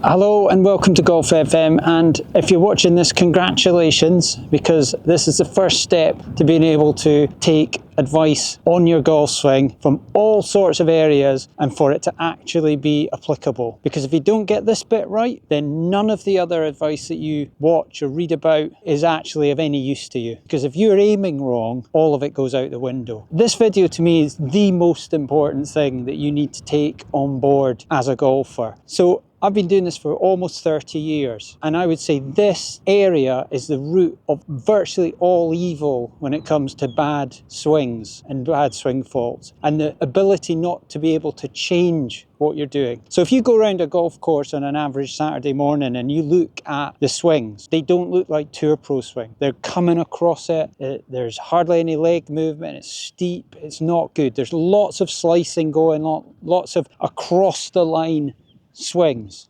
Hello and welcome to Golf FM, and if you're watching this, congratulations, because this is the first step to being able to take advice on your golf swing from all sorts of areas and for it to actually be applicable. Because if you don't get this bit right, then none of the other advice that you watch or read about is actually of any use to you. Because if you're aiming wrong, all of it goes out the window. This video to me is the most important thing that you need to take on board as a golfer. So I've been doing this for almost 30 years, and I would say this area is the root of virtually all evil when it comes to bad swings and bad swing faults, and the ability not to be able to change what you're doing. So if you go around a golf course on an average Saturday morning and you look at the swings, they don't look like tour pro swing. They're coming across it, there's hardly any leg movement, it's steep, it's not good. There's lots of slicing going on, lots of across the line swings.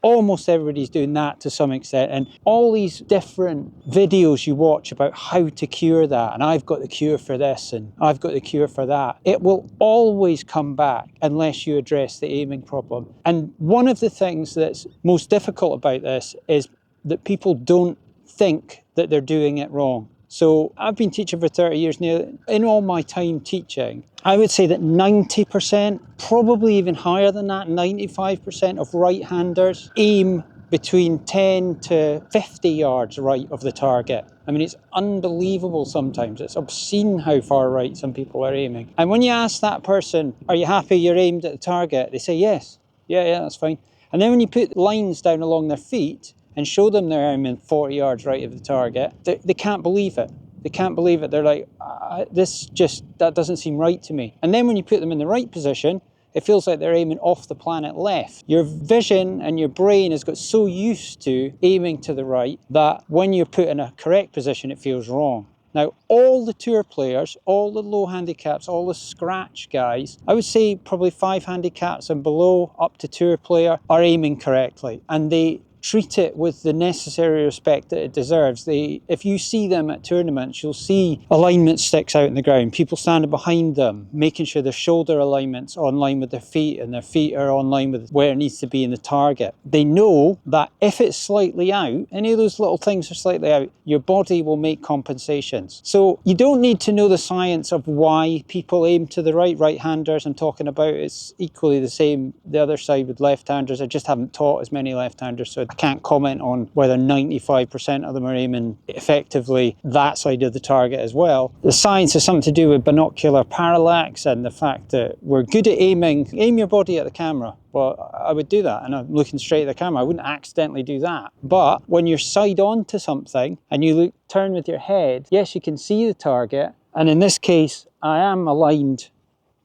Almost everybody's doing that to some extent, and all these different videos you watch about how to cure that, and I've got the cure for this and I've got the cure for that, it will always come back unless you address the aiming problem. And one of the things that's most difficult about this is that people don't think that they're doing it wrong. So I've been teaching for 30 years now. In all my time teaching, I would say that 90%, probably even higher than that, 95% of right-handers aim between 10 to 50 yards right of the target. I mean, it's unbelievable sometimes. It's obscene how far right some people are aiming. And when you ask that person, are you happy you're aimed at the target? They say, yes. Yeah, that's fine. And then when you put lines down along their feet and show them they're aiming 40 yards right of the target, they can't believe it. They can't believe it. They're like, that doesn't seem right to me. And then when you put them in the right position, it feels like they're aiming off the planet left. Your vision and your brain has got so used to aiming to the right that when you're put in a correct position, it feels wrong. Now, all the tour players, all the low handicaps, all the scratch guys, I would say probably 5 handicaps and below up to tour player, are aiming correctly. And they treat it with the necessary respect that it deserves. If you see them at tournaments, you'll see alignment sticks out in the ground, people standing behind them, making sure their shoulder alignment's on line with their feet and their feet are on line with where it needs to be in the target. They know that if it's slightly out, any of those little things are slightly out, your body will make compensations. So you don't need to know the science of why people aim to the right. Right-handers I'm talking about, it's equally the same the other side with left-handers. I just haven't taught as many left-handers, so I can't comment on whether 95% of them are aiming effectively that side of the target as well. The science has something to do with binocular parallax and the fact that we're good at aiming. Aim your body at the camera. Well, I would do that, and I'm looking straight at the camera. I wouldn't accidentally do that. But when you're side on to something and you turn with your head, yes, you can see the target. And in this case, I am aligned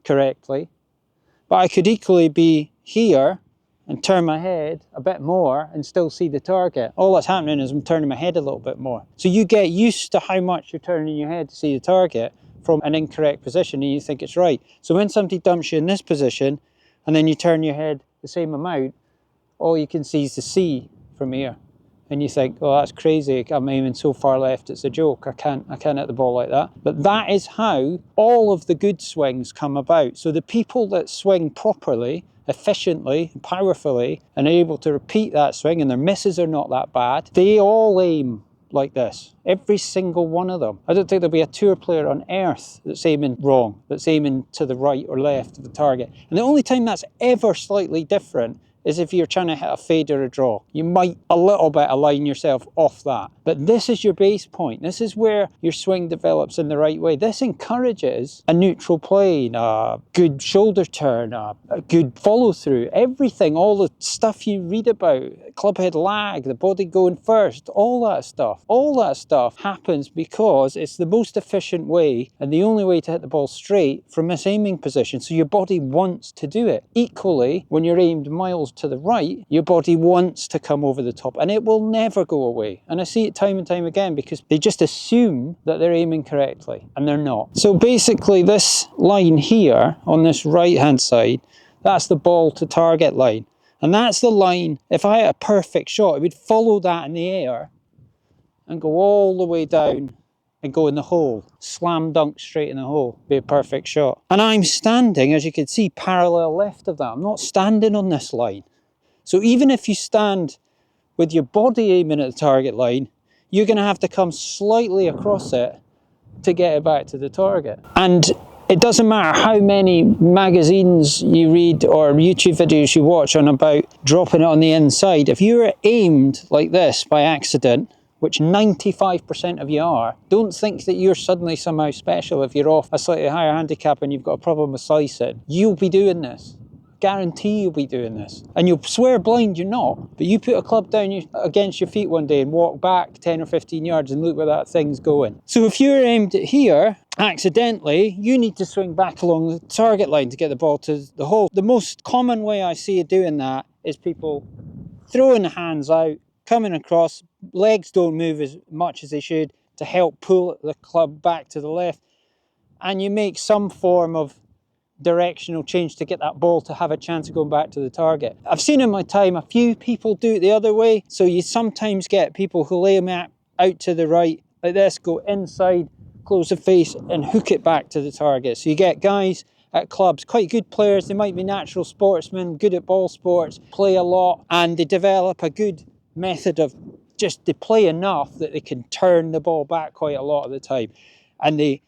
correctly, but I could equally be here and turn my head a bit more and still see the target. All that's happening is I'm turning my head a little bit more. So you get used to how much you're turning your head to see the target from an incorrect position and you think it's right. So when somebody dumps you in this position and then you turn your head the same amount, all you can see is the sea from here. And you think, oh, that's crazy, I'm aiming so far left, it's a joke, I can't hit the ball like that. But that is how all of the good swings come about. So the people that swing properly, efficiently, powerfully, and are able to repeat that swing, and their misses are not that bad, they all aim like this. Every single one of them. I don't think there'll be a tour player on earth that's aiming wrong, that's aiming to the right or left of the target. And the only time that's ever slightly different is if you're trying to hit a fade or a draw. You might a little bit align yourself off that. But this is your base point. This is where your swing develops in the right way. This encourages a neutral plane, a good shoulder turn, a good follow through, everything, all the stuff you read about, clubhead lag, the body going first, all that stuff. All that stuff happens because it's the most efficient way and the only way to hit the ball straight from this aiming position. So your body wants to do it. Equally, when you're aimed miles to the right, your body wants to come over the top and it will never go away. And I see it time and time again because they just assume that they're aiming correctly and they're not. So basically this line here on this right hand side, that's the ball to target line. And that's the line, if I had a perfect shot, it would follow that in the air and go all the way down and go in the hole. Slam dunk straight in the hole, be a perfect shot. And I'm standing, as you can see, parallel left of that. I'm not standing on this line. So even if you stand with your body aiming at the target line, you're going to have to come slightly across it to get it back to the target. And it doesn't matter how many magazines you read or YouTube videos you watch on about dropping it on the inside. If you're aimed like this by accident, which 95% of you are, don't think that you're suddenly somehow special if you're off a slightly higher handicap and you've got a problem with slicing. You'll be doing this. Guarantee you'll be doing this. And you'll swear blind you're not, but you put a club down against your feet one day and walk back 10 or 15 yards and look where that thing's going. So if you're aimed at here, accidentally, you need to swing back along the target line to get the ball to the hole. The most common way I see you doing that is people throwing the hands out, coming across, legs don't move as much as they should to help pull the club back to the left, and you make some form of directional change to get that ball to have a chance of going back to the target. I've seen in my time a few people do it the other way, so you sometimes get people who lay them out to the right like this, go inside, close the face and hook it back to the target. So you get guys at clubs, quite good players, they might be natural sportsmen, good at ball sports, play a lot, and they develop a good method of just, they play enough that they can turn the ball back quite a lot of the time. And they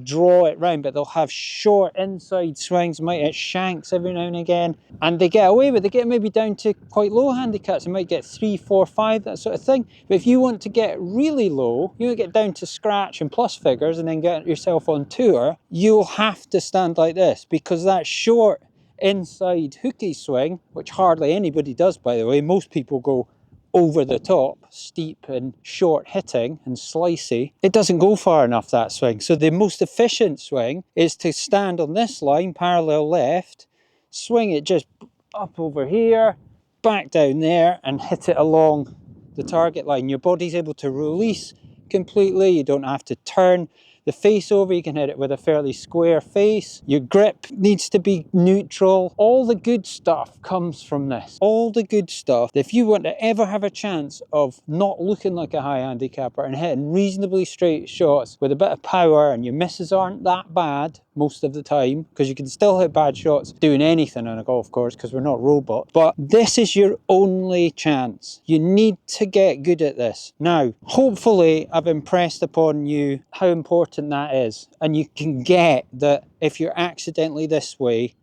draw it round, but they'll have short inside swings, might hit shanks every now and again, and they get away with it. They get maybe down to quite low handicaps. They might get 3, 4, 5, that sort of thing. But if you want to get really low, you want to get down to scratch and plus figures and then get yourself on tour, you'll have to stand like this, because that short inside hooky swing, which hardly anybody does, by the way, most people go over the top, steep and short hitting and slicey, it doesn't go far enough, that swing. So the most efficient swing is to stand on this line, parallel left, swing it just up over here, back down there, and hit it along the target line. Your body's able to release completely, you don't have to turn the face over, you can hit it with a fairly square face. Your grip needs to be neutral. All the good stuff comes from this. All the good stuff. If you want to ever have a chance of not looking like a high handicapper and hitting reasonably straight shots with a bit of power, and your misses aren't that bad most of the time, because you can still hit bad shots doing anything on a golf course because we're not robots, but this is your only chance. You need to get good at this. Now, hopefully I've impressed upon you how important that is, and you can get that if you're accidentally this way,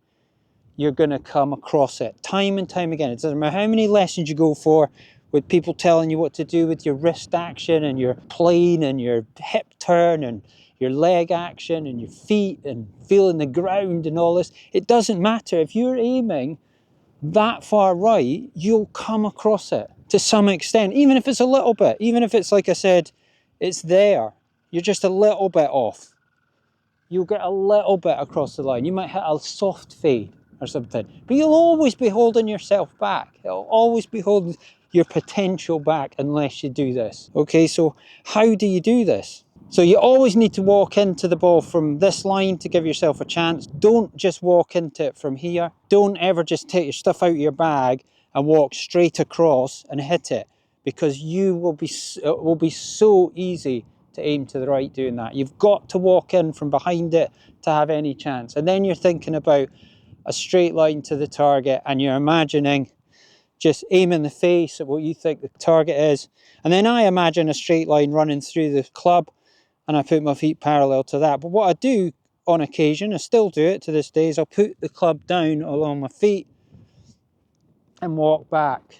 you're going to come across it time and time again. It doesn't matter how many lessons you go for with people telling you what to do with your wrist action and your plane and your hip turn and your leg action and your feet and feeling the ground and all this. It doesn't matter. If you're aiming that far right, you'll come across it to some extent, even if it's a little bit, even if it's, like I said, it's there. You're just a little bit off. You'll get a little bit across the line. You might hit a soft fade or something, but you'll always be holding yourself back. It'll always be holding your potential back unless you do this. Okay, so how do you do this? So you always need to walk into the ball from this line to give yourself a chance. Don't just walk into it from here. Don't ever just take your stuff out of your bag and walk straight across and hit it, because it will be so easy to aim to the right doing that. You've got to walk in from behind it to have any chance. And then you're thinking about a straight line to the target, and you're imagining just aiming the face at what you think the target is. And then I imagine a straight line running through the club, and I put my feet parallel to that. But what I do on occasion, I still do it to this day, is I'll put the club down along my feet and walk back.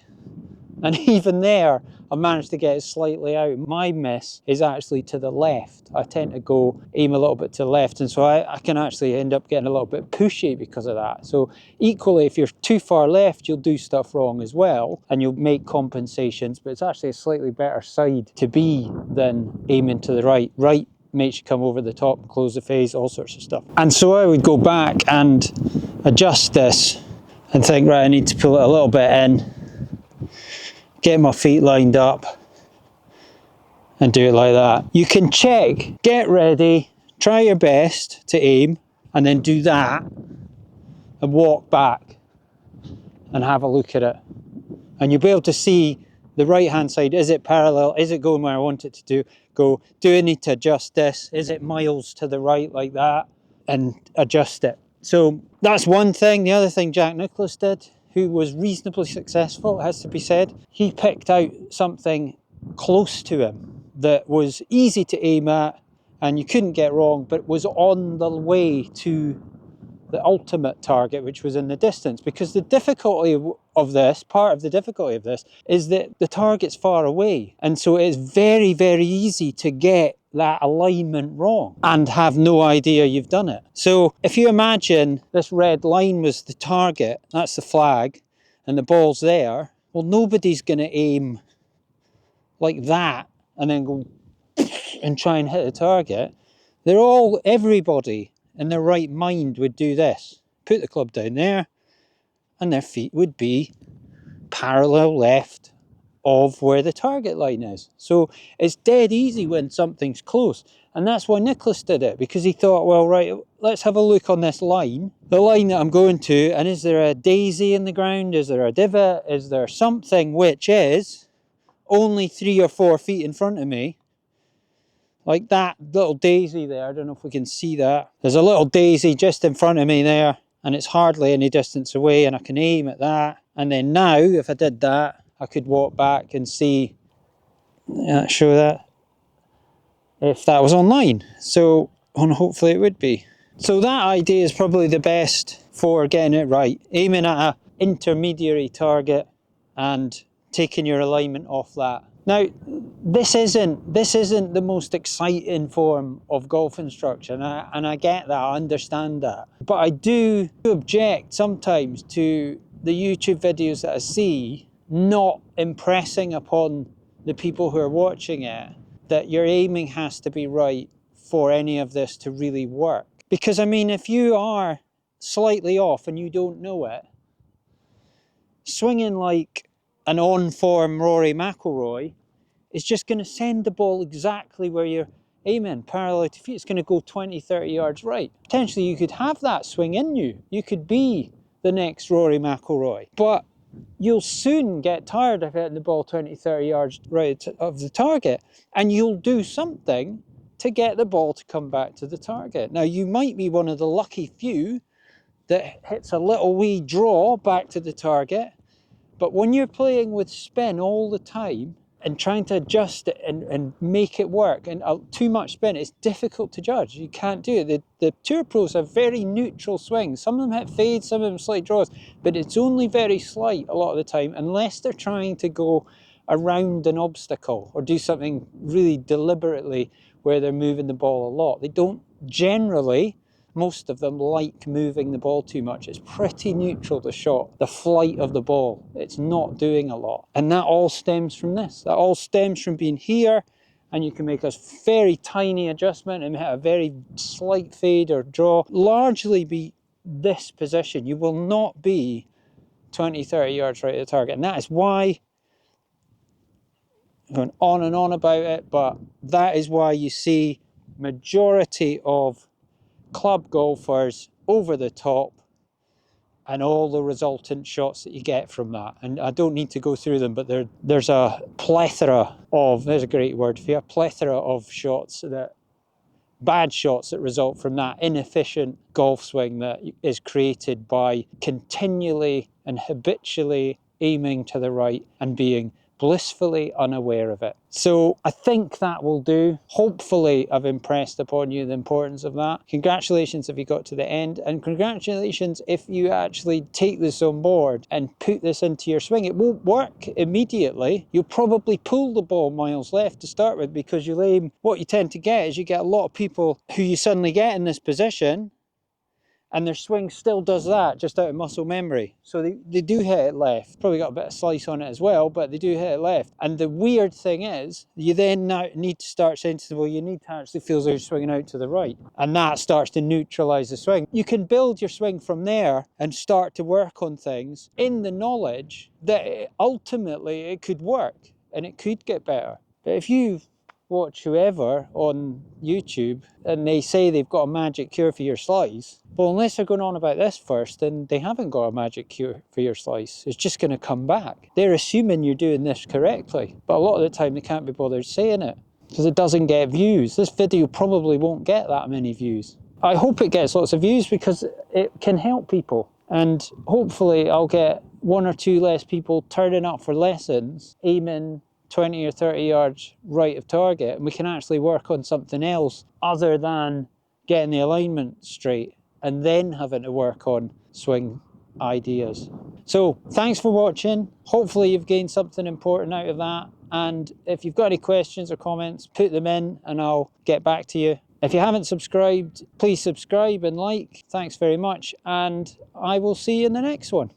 And even there, I managed to get it slightly out. My miss is actually to the left. I tend to aim a little bit to the left, and so I can actually end up getting a little bit pushy because of that. So equally, if you're too far left, you'll do stuff wrong as well, and you'll make compensations, but it's actually a slightly better side to be than aiming to the right. Right makes you come over the top and close the face, all sorts of stuff. And so I would go back and adjust this and think, right, I need to pull it a little bit in, get my feet lined up and do it like that. You can check, get ready, try your best to aim, and then do that and walk back and have a look at it. And you'll be able to see the right hand side. Is it parallel? Is it going where I want it to go? Do I need to adjust this? Is it miles to the right like that? And adjust it. So that's one thing. The other thing Jack Nicklaus did who was reasonably successful, it has to be said. He picked out something close to him that was easy to aim at and you couldn't get wrong, but was on the way to the ultimate target, which was in the distance. Because the difficulty of this, part of the difficulty of this, is that the target's far away. And so it's very, very easy to get that alignment wrong and have no idea you've done it. So if you imagine this red line was the target, that's the flag, and the ball's there, well, nobody's going to aim like that and then go and try and hit the target. Everybody in their right mind would do this. Put the club down there, and their feet would be parallel left of where the target line is. So it's dead easy when something's close. And that's why Nicholas did it, because he thought, well, right, let's have a look on this line, the line that I'm going to, and is there a daisy in the ground? Is there a divot? Is there something which is only 3 or 4 feet in front of me? Like that little daisy there, I don't know if we can see that. There's a little daisy just in front of me there, and it's hardly any distance away, and I can aim at that. And then now, if I did that, I could walk back and see, show that, if that was online. So, and hopefully it would be. So that idea is probably the best for getting it right. Aiming at an intermediary target and taking your alignment off that. Now, this isn't the most exciting form of golf instruction, and I get that, I understand that. But I do object sometimes to the YouTube videos that I see not impressing upon the people who are watching it that your aiming has to be right for any of this to really work. Because, I mean, if you are slightly off and you don't know it, swinging like an on-form Rory McIlroy is just going to send the ball exactly where you're aiming, parallel to feet. It's going to go 20, 30 yards right. Potentially you could have that swing in you. You could be the next Rory McIlroy. But you'll soon get tired of hitting the ball 20, 30 yards right of the target, and you'll do something to get the ball to come back to the target. Now, you might be one of the lucky few that hits a little wee draw back to the target, but when you're playing with spin all the time and trying to adjust it and make it work, and too much spin, it's difficult to judge. You can't do it. The tour pros have very neutral swings. Some of them hit fades, some of them slight draws, but it's only very slight a lot of the time, unless they're trying to go around an obstacle or do something really deliberately where they're moving the ball a lot. They don't generally, most of them, like moving the ball too much. It's pretty neutral, the shot, the flight of the ball. It's not doing a lot. And that all stems from this. That all stems from being here, and you can make a very tiny adjustment and hit a very slight fade or draw. Largely be this position. You will not be 20, 30 yards right at the target. And that is why, I'm going on and on about it, but that is why you see majority of club golfers over the top and all the resultant shots that you get from that. And I don't need to go through them, but there's a plethora of, there's a great word for you, a plethora of shots that, bad shots that result from that inefficient golf swing that is created by continually and habitually aiming to the right and being blissfully unaware of it. So I think that will do. Hopefully I've impressed upon you the importance of that. Congratulations if you got to the end, and congratulations if you actually take this on board and put this into your swing. It won't work immediately. You'll probably pull the ball miles left to start with, because you'll aim, what you tend to get is you get a lot of people who you suddenly get in this position and their swing still does that just out of muscle memory. So they do hit it left. Probably got a bit of slice on it as well, but they do hit it left. And the weird thing is, you then now need to start saying to them, well, you need to actually feel as though you're swinging out to the right. And that starts to neutralise the swing. You can build your swing from there and start to work on things in the knowledge that ultimately it could work and it could get better. But if you watch whoever on YouTube and they say they've got a magic cure for your slice, well, unless they're going on about this first, then they haven't got a magic cure for your slice. It's just going to come back. They're assuming you're doing this correctly, but a lot of the time they can't be bothered saying it because it doesn't get views. This video probably won't get that many views. I hope it gets lots of views because it can help people, and hopefully I'll get one or two less people turning up for lessons, aiming 20 or 30 yards right of target, and we can actually work on something else other than getting the alignment straight and then having to work on swing ideas. So thanks for watching. Hopefully you've gained something important out of that, and if you've got any questions or comments, put them in and I'll get back to you. If you haven't subscribed, please subscribe and like. Thanks very much, and I will see you in the next one.